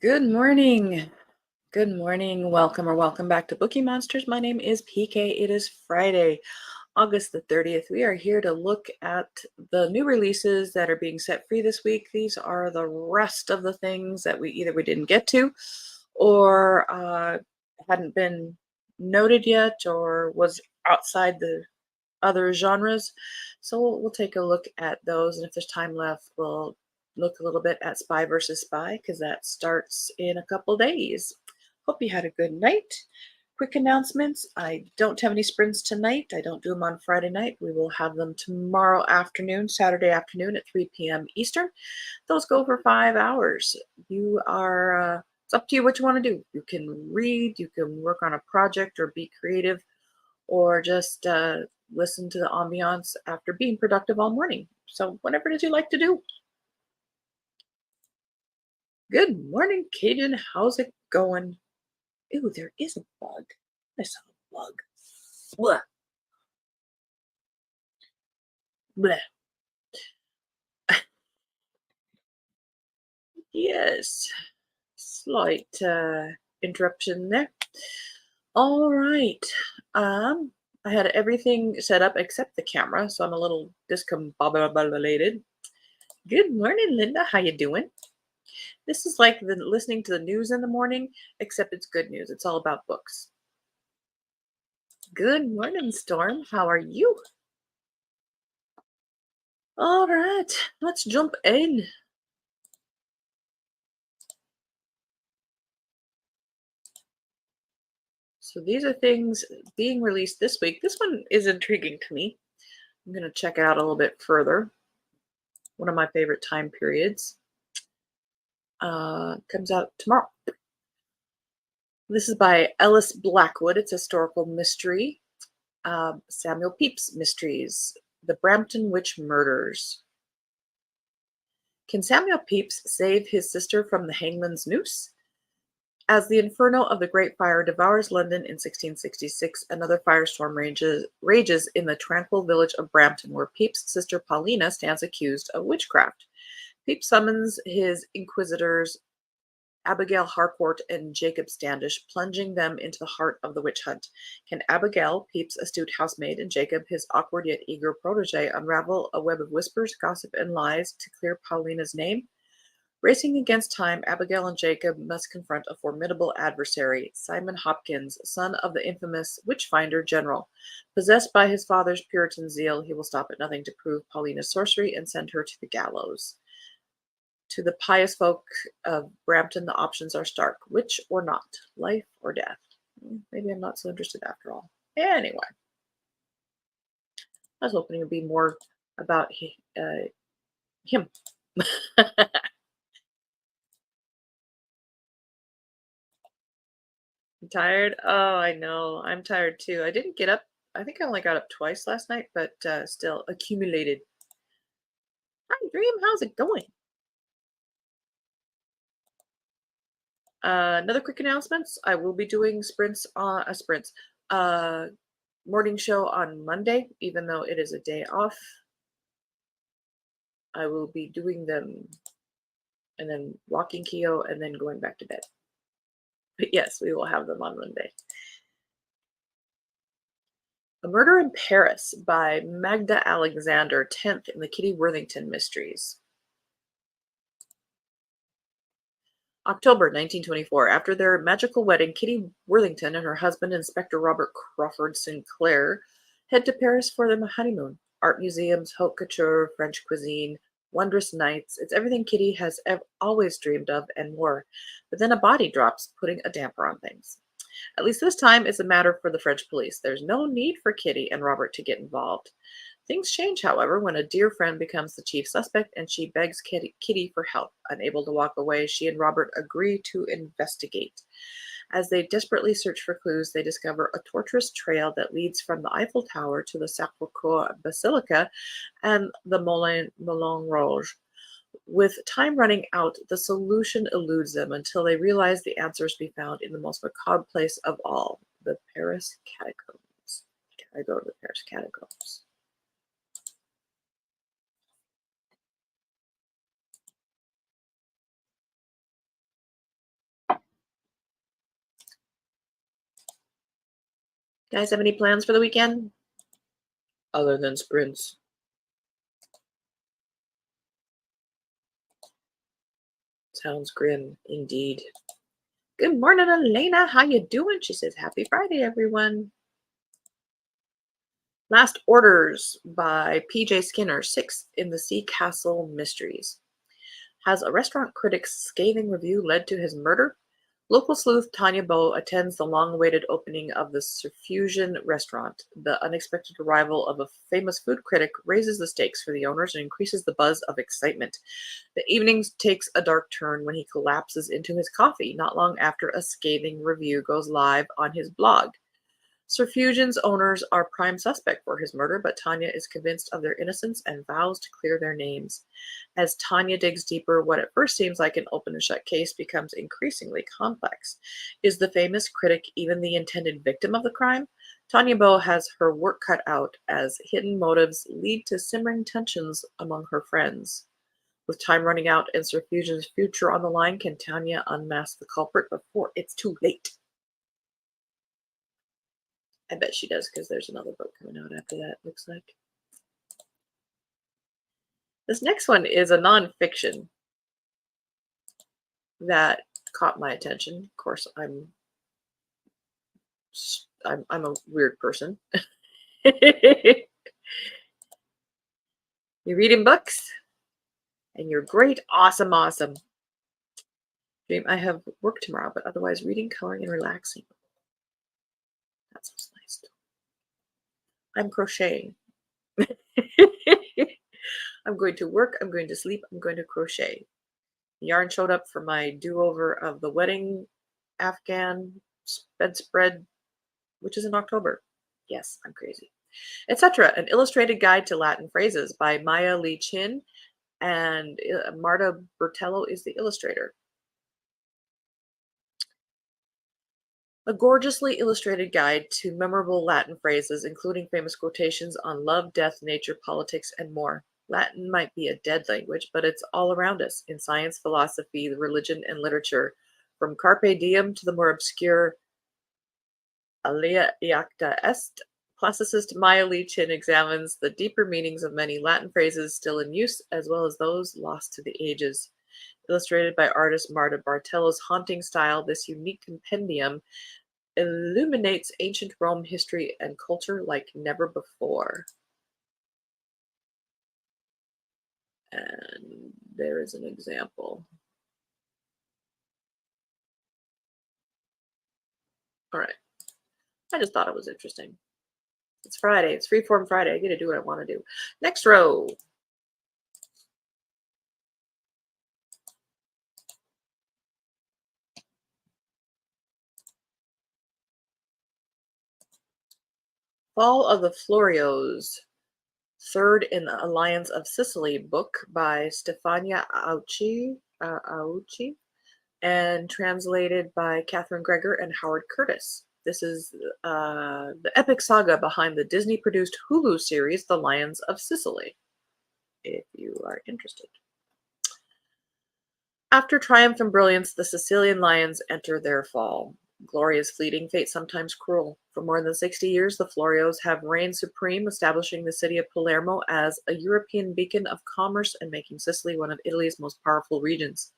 Good morning. Good morning. Welcome or welcome back to Bookeemonsters. My name is PK. It is Friday, August the 30th. We are here to look at the new releases that are being set free this week. These are the rest of the things that we didn't get to or hadn't been noted yet or was outside the other genres. So we'll take a look at those. And if there's time left, we'll look a little bit at Spy versus Spy because that starts in a couple days. Hope you had a good night. Quick announcements. I don't have any sprints tonight. I don't do them on Friday night. We will have them tomorrow afternoon, Saturday afternoon at 3 p.m. Eastern. Those go for 5 hours. It's up to you what you want to do. You can read, you can work on a project or be creative, or just listen to the ambiance after being productive all morning. So, whatever it is you like to do. Good morning, Kaden. How's it going? Ooh, there is a bug. I saw a bug. Blah, blah. Yes, slight interruption there. All right. Um, I had everything set up except the camera, so I'm a little discombobulated. Good morning, Linda. How you doing? This is like listening to the news in the morning, except it's good news. It's all about books. Good morning, Storm. How are you? All right, let's jump in. So these are things being released this week. This one is intriguing to me. I'm going to check it out a little bit further. One of my favorite time periods. Comes out tomorrow. This is by Ellis Blackwood. It's a historical mystery. Samuel Peeps Mysteries. The Brampton Witch Murders. Can Samuel Pepys save his sister from the hangman's noose? As the inferno of the Great Fire devours London in 1666, another firestorm rages in the tranquil village of Brampton, where Pepys' sister Paulina stands accused of witchcraft. Pepys summons his inquisitors Abigail Harcourt and Jacob Standish, plunging them into the heart of the witch hunt. Can Abigail, Pepys' astute housemaid, and Jacob, his awkward yet eager protege, unravel a web of whispers, gossip, and lies to clear Paulina's name? Racing against time, Abigail and Jacob must confront a formidable adversary, Simon Hopkins, son of the infamous Witchfinder General. Possessed by his father's Puritan zeal, he will stop at nothing to prove Paulina's sorcery and send her to the gallows. To the pious folk of Brampton, the options are stark: witch or not, life or death. Maybe I'm not so interested after all. Anyway, I was hoping it would be more about him. I'm tired? Oh, I know. I'm tired too. I didn't get up. I think I only got up twice last night, but still accumulated. Hi, Dream. How's it going? Another quick announcements. I will be doing uh, morning show on Monday, even though it is a day off. I will be doing them and then walking Keo and then going back to bed. But yes, we will have them on Monday. A Murder in Paris by Magda Alexander, 10th in the Kitty Worthington Mysteries. October 1924. After their magical wedding, Kitty Worthington and her husband, Inspector Robert Crawford Sinclair, head to Paris for their honeymoon. Art museums, haute couture, French cuisine, wondrous nights. It's everything Kitty has always dreamed of and more. But then a body drops, putting a damper on things. At least this time it's a matter for the French police. There's no need for Kitty and Robert to get involved. Things change, however, when a dear friend becomes the chief suspect and she begs Kitty for help. Unable to walk away, she and Robert agree to investigate. As they desperately search for clues, they discover a tortuous trail that leads from the Eiffel Tower to the Sacré-Cœur Basilica and the Moulin Rouge. With time running out, the solution eludes them until they realize the answers be found in the most macabre place of all, the Paris catacombs. I go to the Paris catacombs. Guys have any plans for the weekend? Other than sprints. Sounds grim indeed. Good morning, Elena. How you doing? She says, happy Friday, everyone. Last Orders by P.J. Skinner, 6 in the Sea Castle Mysteries. Has a restaurant critic's scathing review led to his murder? Local sleuth Tanya Bow attends the long-awaited opening of the Surfusion restaurant. The unexpected arrival of a famous food critic raises the stakes for the owners and increases the buzz of excitement. The evening takes a dark turn when he collapses into his coffee, not long after a scathing review goes live on his blog. Surfusion's owners are prime suspect for his murder, but Tanya is convinced of their innocence and vows to clear their names. As Tanya digs deeper, what at first seems like an open and shut case becomes increasingly complex. Is the famous critic even the intended victim of the crime? Tanya Bow has her work cut out as hidden motives lead to simmering tensions among her friends. With time running out and Surfusion's future on the line, can Tanya unmask the culprit before it's too late? I bet she does, because there's another book coming out after that, looks like. This next one is a nonfiction that caught my attention. Of course, I'm a weird person. You're reading books, and you're great, awesome. Dream, I have work tomorrow, but otherwise reading, coloring, and relaxing. That sounds nice. I'm crocheting. I'm going to work, I'm going to sleep, I'm going to crochet. Yarn showed up for my do-over of the wedding Afghan bedspread, which is in October. Yes, I'm crazy. Etc. An illustrated guide to Latin phrases by Maya Lee Chin, and Marta Bertello is the illustrator. A gorgeously illustrated guide to memorable Latin phrases, including famous quotations on love, death, nature, politics, and more. Latin might be a dead language, but it's all around us in science, philosophy, religion, and literature. From Carpe Diem to the more obscure Alia Iacta Est, classicist Maya Lee Chin examines the deeper meanings of many Latin phrases still in use, as well as those lost to the ages. Illustrated by artist Marta Bartello's haunting style, this unique compendium illuminates ancient Rome history and culture like never before. And there is an example. All right. I just thought it was interesting. It's Friday. It's Freeform Friday. I get to do what I want to do. Next row. Fall of the Floros, third in the Alliance of Sicily book by Stefania Auci, and translated by Catherine Gregor and Howard Curtis. This is the epic saga behind the Disney-produced Hulu series, The Lions of Sicily, if you are interested. After triumph and brilliance, the Sicilian lions enter their fall. Glory is fleeting, fate sometimes cruel. For more than 60 years, the Florios have reigned supreme, establishing the city of Palermo as a European beacon of commerce and making Sicily one of Italy's most powerful regions.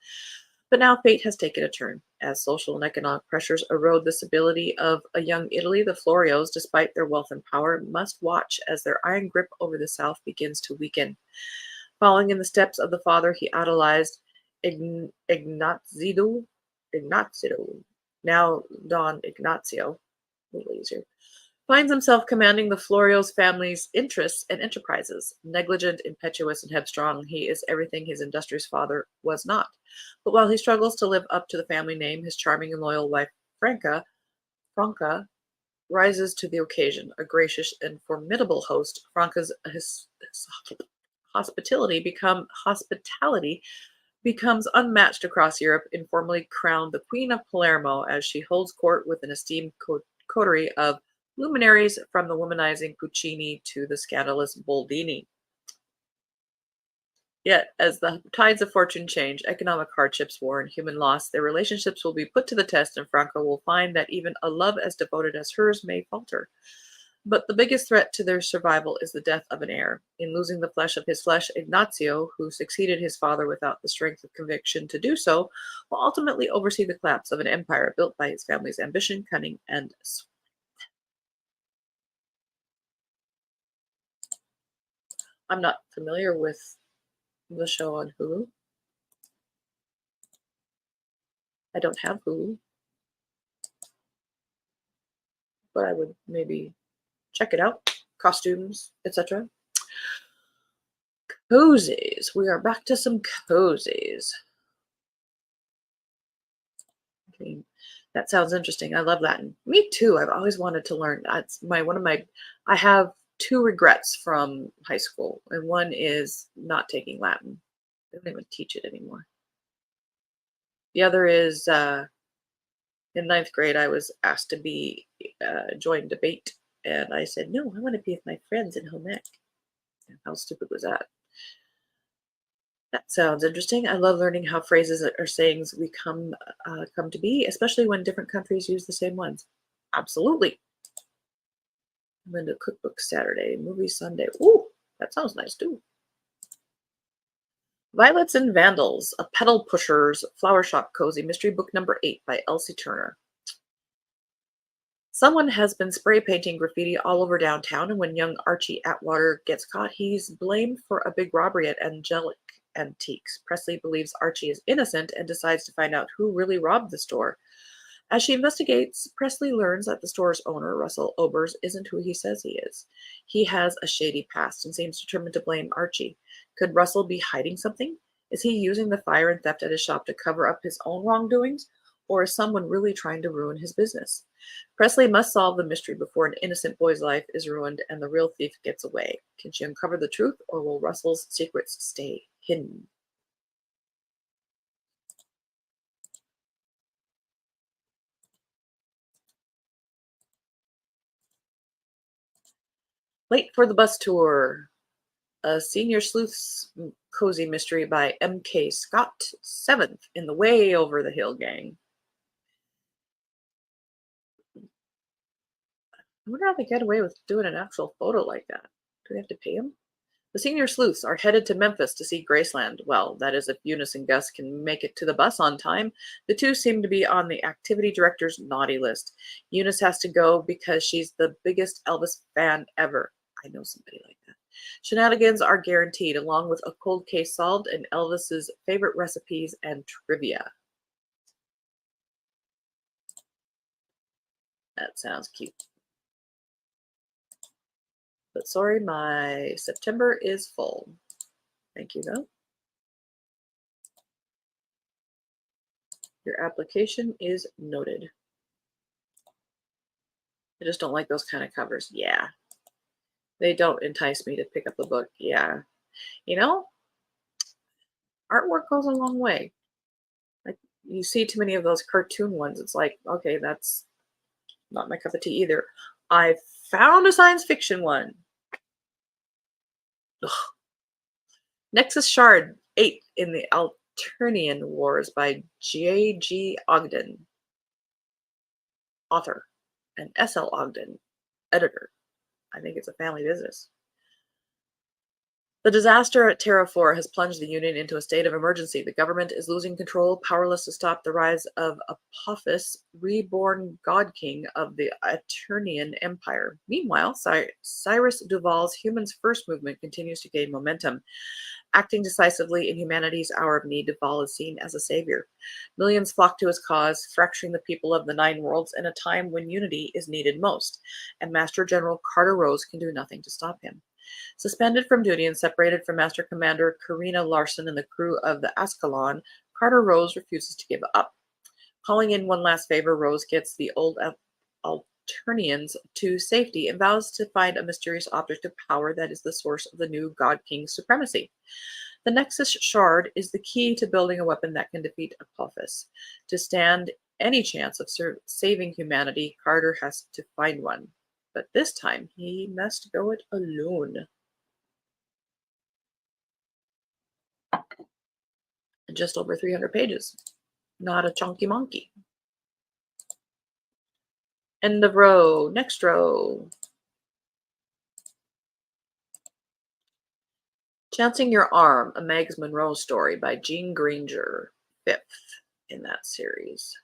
But now fate has taken a turn. As social and economic pressures erode the stability of a young Italy, the Florios, despite their wealth and power, must watch as their iron grip over the south begins to weaken. Following in the steps of the father he idolized, Ignazio, now Don Ignazio, a little easier, finds himself commanding the Florios family's interests and enterprises. Negligent, impetuous, and headstrong, he is everything his industrious father was not. But while he struggles to live up to the family name, his charming and loyal wife, Franca, rises to the occasion. A gracious and formidable host, Franca's hospitality becomes unmatched across Europe, informally crowned the Queen of Palermo as she holds court with an esteemed coterie of luminaries, from the womanizing Puccini to the scandalous Boldini. Yet, as the tides of fortune change, economic hardships, war, and human loss, their relationships will be put to the test, and Franco will find that even a love as devoted as hers may falter. But the biggest threat to their survival is the death of an heir. In losing the flesh of his flesh, Ignacio, who succeeded his father without the strength of conviction to do so, will ultimately oversee the collapse of an empire built by his family's ambition, cunning, and I'm not familiar with the show on Hulu. I don't have Hulu, but I would maybe check it out. Costumes, etc. Cozies. We are back to some cozies. Okay. That sounds interesting. I love Latin. Me too. I've always wanted to learn. That's I have two regrets from high school, and one is not taking Latin. They don't even teach it anymore. The other is in ninth grade, I was asked to be join debate, and I said no. I want to be with my friends in home ec. How stupid was that? That sounds interesting. I love learning how phrases or sayings we come to be, especially when different countries use the same ones. Absolutely. I'm into cookbook Saturday, movie Sunday. Ooh, that sounds nice too. Violets and Vandals, a Pedal Pusher's Flower Shop Cozy, mystery book number 8 by Elsie Turner. Someone has been spray painting graffiti all over downtown, and when young Archie Atwater gets caught, he's blamed for a big robbery at Angelic Antiques. Presley believes Archie is innocent and decides to find out who really robbed the store. As she investigates, Presley learns that the store's owner, Russell Obers, isn't who he says he is. He has a shady past and seems determined to blame Archie. Could Russell be hiding something? Is he using the fire and theft at his shop to cover up his own wrongdoings? Or is someone really trying to ruin his business? Presley must solve the mystery before an innocent boy's life is ruined and the real thief gets away. Can she uncover the truth, or will Russell's secrets stay hidden? Late for the Bus Tour, a Senior Sleuths Cozy Mystery by M.K. Scott, 7th in the Way Over the Hill Gang. I wonder how they get away with doing an actual photo like that. Do they have to pay them? The senior sleuths are headed to Memphis to see Graceland. Well, that is if Eunice and Gus can make it to the bus on time. The two seem to be on the activity director's naughty list. Eunice has to go because she's the biggest Elvis fan ever. I know somebody like that. Shenanigans are guaranteed, along with a cold case solved and Elvis's favorite recipes and trivia. That sounds cute. But sorry, my September is full. Thank you, though. Your application is noted. I just don't like those kind of covers. Yeah. They don't entice me to pick up a book. Yeah. You know, artwork goes a long way. Like, you see too many of those cartoon ones. It's like, okay, that's not my cup of tea either. I found a science fiction one. Ugh. Nexus Shard, 8 in the Alternian Wars by J.G. Ogden, author, and S.L. Ogden, editor. I think it's a family business. The disaster at Terra 4 has plunged the Union into a state of emergency. The government is losing control, powerless to stop the rise of Apophis, reborn god king of the Eternian Empire. Meanwhile, Cyrus Duval's Humans First movement continues to gain momentum. Acting decisively in humanity's hour of need, Duval is seen as a savior. Millions flock to his cause, fracturing the people of the Nine Worlds in a time when unity is needed most, and Master General Carter Rose can do nothing to stop him. Suspended from duty and separated from Master Commander Karina Larson and the crew of the Ascalon, Carter Rose refuses to give up. Calling in one last favor, Rose gets the old Alternians to safety and vows to find a mysterious object of power that is the source of the new God King's supremacy. The Nexus Shard is the key to building a weapon that can defeat Apophis. To stand any chance of saving humanity, Carter has to find one. But this time, he must go it alone. and just over 300 pages. Not a chunky monkey. End of row, next row. Chanting Your Arm, a Megs Monroe story by Jean Granger, 5th in that series.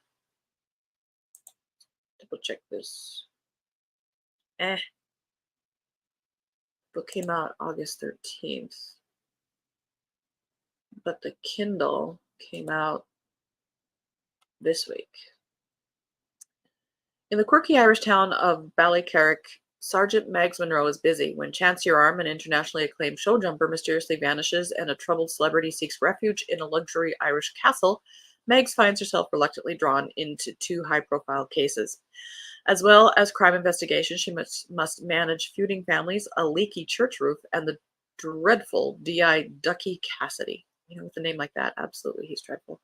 Double check this. Book came out August 13th. But the Kindle came out this week. In the quirky Irish town of Ballycarrick, Sergeant Megs Monroe is busy when Chance Your Arm, an internationally acclaimed show jumper, mysteriously vanishes and a troubled celebrity seeks refuge in a luxury Irish castle. Megs finds herself reluctantly drawn into 2 high-profile cases. As well as crime investigation, she must manage feuding families, a leaky church roof, and the dreadful D.I. Ducky Cassidy. You know, with a name like that, absolutely, he's dreadful.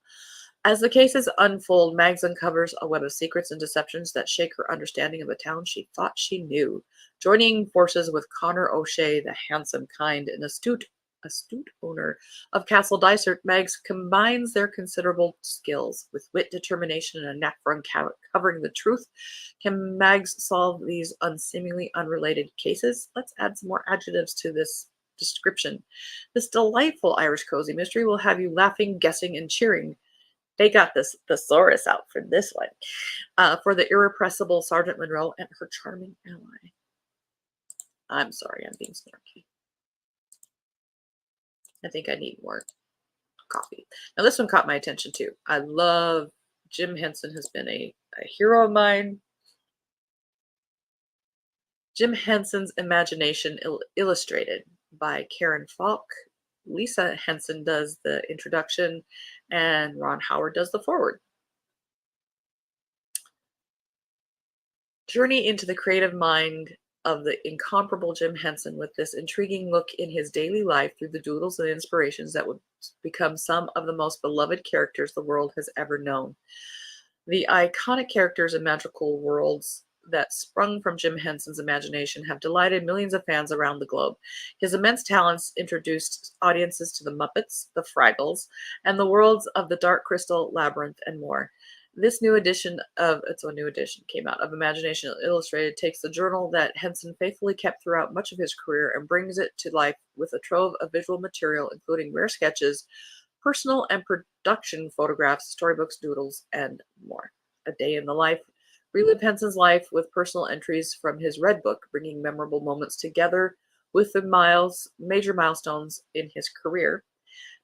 As the cases unfold, Mags uncovers a web of secrets and deceptions that shake her understanding of the town she thought she knew. Joining forces with Connor O'Shea, the handsome, kind, and astute owner of Castle Dysart, Mags combines their considerable skills with wit, determination, and a knack for uncovering the truth. Can Mags solve these seemingly unrelated cases? Let's add some more adjectives to this description. This delightful Irish cozy mystery will have you laughing, guessing, and cheering. They got this thesaurus out for this one. For the irrepressible Sergeant Monroe and her charming ally. I'm sorry, I'm being snarky. I think I need more coffee. Now this one caught my attention too. I love Jim Henson, has been a hero of mine. Jim Hensons Imagination Illustrated by Karen Falk. Lisa Henson does the introduction and Ron Howard does the foreword. Journey into the creative mind of the incomparable Jim Henson with this intriguing look in his daily life through the doodles and inspirations that would become some of the most beloved characters the world has ever known. The iconic characters and magical worlds that sprung from Jim Henson's imagination have delighted millions of fans around the globe. His immense talents introduced audiences to the Muppets, the Fraggles, and the worlds of the Dark Crystal, Labyrinth, and more. This new edition came out of Imagination Illustrated takes the journal that Henson faithfully kept throughout much of his career and brings it to life with a trove of visual material, including rare sketches, personal and production photographs, storybooks, doodles, and more. A Day in the Life. Relive Henson's life with personal entries from his Red Book, bringing memorable moments together with the major milestones in his career.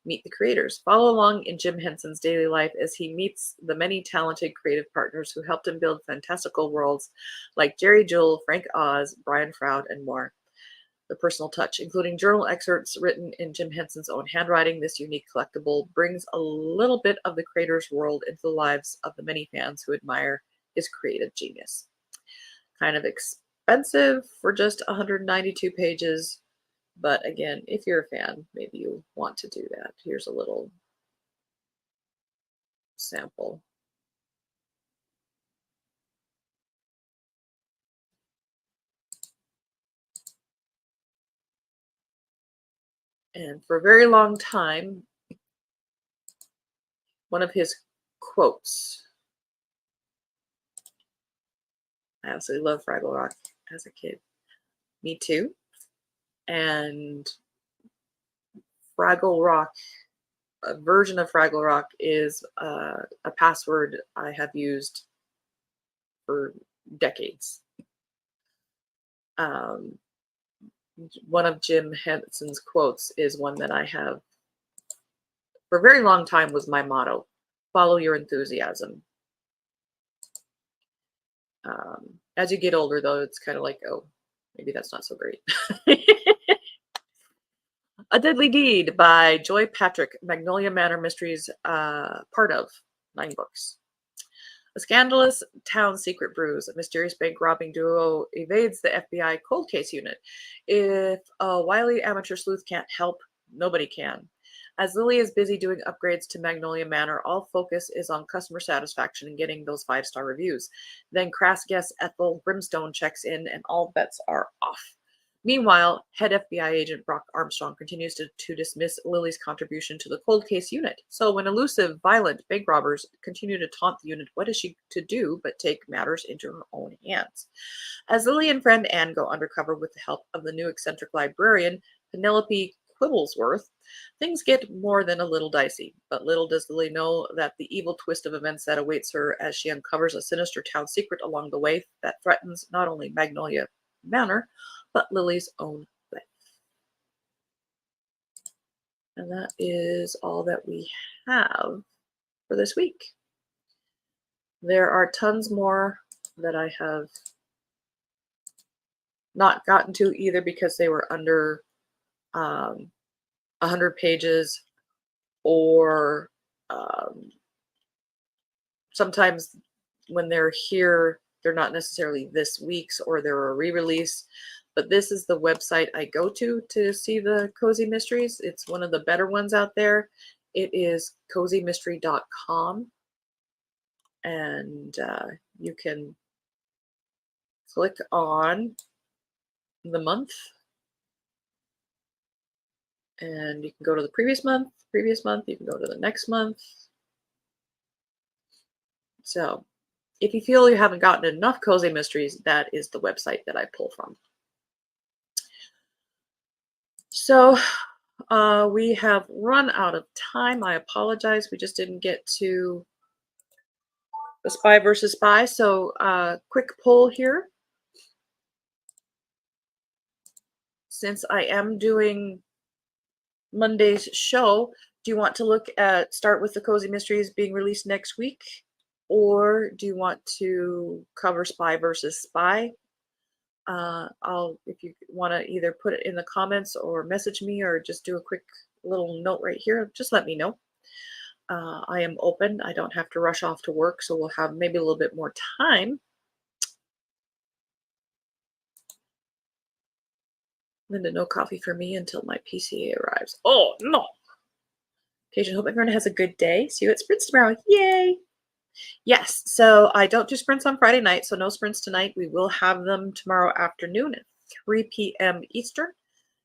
Meet the creators. Follow along in Jim Henson's daily life as he meets the many talented creative partners who helped him build fantastical worlds like Jerry Jewell, Frank Oz, Brian Froud, and more. The personal touch, including journal excerpts written in Jim Henson's own handwriting, this unique collectible brings a little bit of the creator's world into the lives of the many fans who admire his creative genius. Kind of expensive for just 192 pages. But again, if you're a fan, maybe you want to do that. Here's a little sample. And for a very long time, one of his quotes. I absolutely love Fraggle Rock as a kid. Me too. And Fraggle Rock, a version of Fraggle Rock is a password I have used for decades. One of Jim Henson's quotes is one that I have for a very long time was my motto: follow your enthusiasm. As you get older, though, it's kind of like, oh, maybe that's not so great. A Deadly Deed by Joy Patrick, Magnolia Manor Mysteries, part of 9 books. A scandalous town secret brews. A mysterious bank robbing duo evades the FBI cold case unit. If a wily amateur sleuth can't help, nobody can. As Lily is busy doing upgrades to Magnolia Manor, all focus is on customer satisfaction and getting those 5-star reviews. Then crass guest Ethel Brimstone checks in and all bets are off. Meanwhile, head FBI agent Brock Armstrong continues to dismiss Lily's contribution to the cold case unit. So when elusive, violent bank robbers continue to taunt the unit, what is she to do but take matters into her own hands? As Lily and friend Anne go undercover with the help of the new eccentric librarian, Penelope Quibblesworth, things get more than a little dicey. But little does Lily know that the evil twist of events that awaits her as she uncovers a sinister town secret along the way that threatens not only Magnolia Manor, but Lily's own life. And that is all that we have for this week. There are tons more that I have not gotten to either because they were under 100 pages, or sometimes when they're here, they're not necessarily this week's, or they're a re-release. But this is the website I go to see the cozy mysteries. It's one of the better ones out there. It is cozymystery.com, and you can click on the month, and you can go to the previous month, you can go to the next month. So if you feel you haven't gotten enough cozy mysteries, that is the website that I pull from. So we have run out of time. I apologize. We just didn't get to the Spy versus Spy. So quick poll here. Since I am doing Monday's show, do you want to start with the cozy mysteries being released next week? Or do you want to cover Spy versus Spy? If you want to either put it in the comments or message me or just do a quick little note right here, just let me know. I am open. I don't have to rush off to work, so we'll have maybe a little bit more time. Linda, no coffee for me until my PCA arrives. Oh, no. Cajun, hope everyone has a good day. See you at Sprints tomorrow. Yay! Yes, so I don't do sprints on Friday night, so no sprints tonight. We will have them tomorrow afternoon at 3 p.m. Eastern,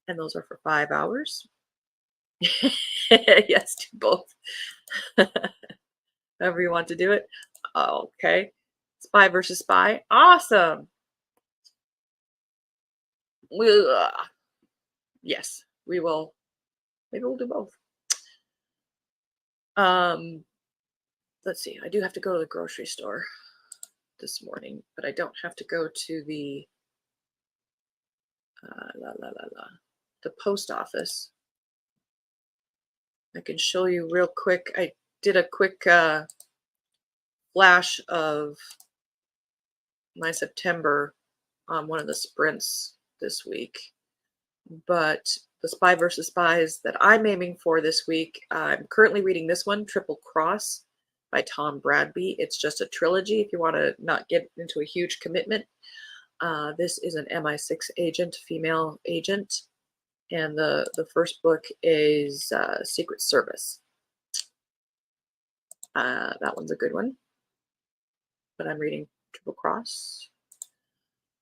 and those are for 5 hours. Yes, do both. However you want to do it. Okay. Spy versus Spy. Awesome. Yes, we will. Maybe we'll do both. Let's see. I do have to go to the grocery store this morning, but I don't have to go to the the post office. I can show you real quick. I did a quick flash of my September on one of the sprints this week. But the Spy versus Spies that I'm aiming for this week, I'm currently reading this one, Triple Cross by Tom Bradby. It's just a trilogy if you want to not get into a huge commitment. This is an MI6 agent, female agent. And the first book is Secret Service. That one's a good one. But I'm reading Triple Cross.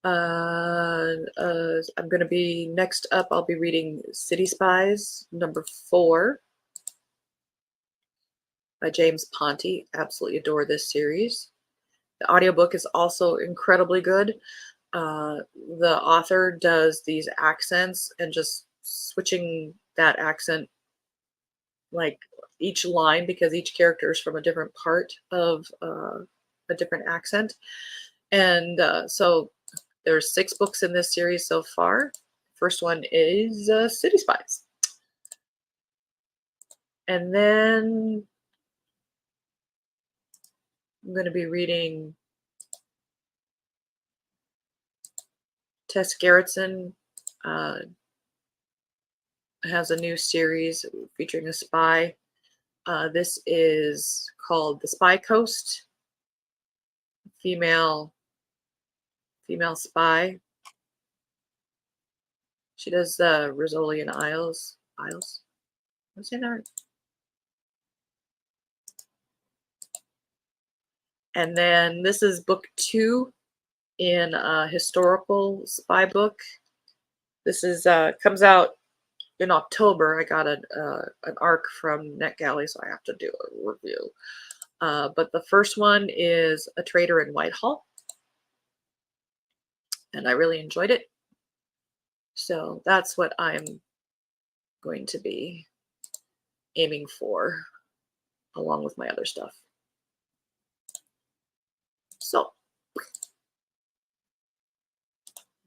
I'm going to be next up. I'll be reading City Spies #4 by James Ponti. Absolutely adore this series. The audiobook is also incredibly good. The author does these accents and just switching that accent like each line, because each character is from a different part of a different accent. And so there's 6 books in this series so far. First one is City Spies. And then I'm going to be reading Tess Gerritsen. Has a new series featuring a spy. This is called The Spy Coast. Female spy. She does Rizzoli and Isles. I'm saying that right. And then this is book 2 in a historical spy book. This is comes out in October. I got an arc from NetGalley, so I have to do a review. But the first one is A Trader in Whitehall, and I really enjoyed it. So that's what I'm going to be aiming for, along with my other stuff. So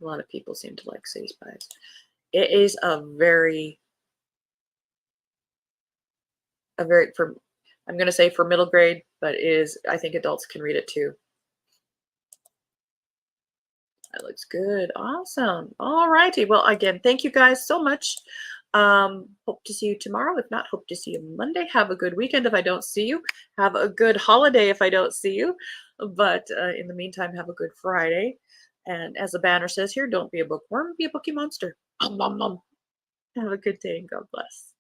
a lot of people seem to like City Spies. It is I'm going to say for middle grade, but I think adults can read it too. That looks good. Awesome. All righty. Well, again, thank you guys so much. Hope to see you tomorrow. If not, hope to see you Monday. Have a good weekend if I don't see you. Have a good holiday if I don't see you. But in the meantime, have a good Friday. And as the banner says here, don't be a bookworm, be a bookie monster. Have a good day and God bless.